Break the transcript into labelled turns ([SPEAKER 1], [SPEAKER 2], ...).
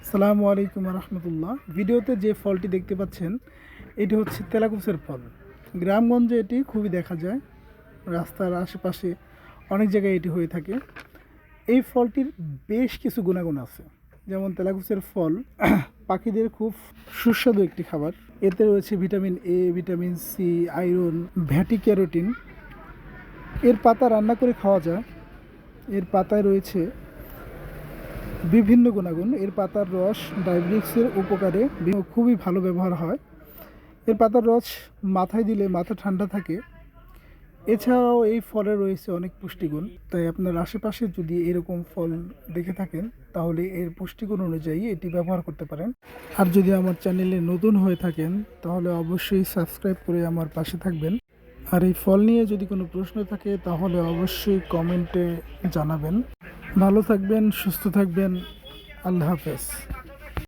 [SPEAKER 1] আসসালামু আলাইকুম রহমতুল্লাহ। ভিডিওতে যে ফলটি দেখতে পাচ্ছেন এটি হচ্ছে তেলাকুচের ফল। গ্রামগঞ্জে এটি খুবই দেখা যায়, রাস্তার আশেপাশে অনেক জায়গায় এটি হয়ে থাকে। এই ফলটির বেশ কিছু গুণাগুণ আছে, যেমন তেলাকুচের ফল পাখিদের খুব সুস্বাদু একটি খাবার। এতে রয়েছে vitamin A, vitamin C, iron, ভ্যাটি ক্যারোটিন। এর পাতা রান্না করে খাওয়া যায়। এর পাতায় রয়েছে বিভিন্ন গুণাগুণ। এর পাতার রস ডায়াবেটিক্সের উপকারে খুবই ভালো ব্যবহার হয়। এর পাতার রস মাথায় দিলে মাথা ঠান্ডা থাকে। এছাড়াও এই ফলে রয়েছে অনেক পুষ্টিগুণ, তাই আপনার আশেপাশে যদি এরকম ফল দেখে থাকেন তাহলে এর পুষ্টিগুণ অনুযায়ী এটি ব্যবহার করতে পারেন। আর যদি আমার চ্যানেলে নতুন হয়ে থাকেন তাহলে অবশ্যই সাবস্ক্রাইব করে আমার পাশে থাকবেন। আর এই ফল নিয়ে যদি কোনো প্রশ্ন থাকে তাহলে অবশ্যই কমেন্টে জানাবেন। ভালো থাকবেন, সুস্থ থাকবেন। আল্লাহ হাফেজ।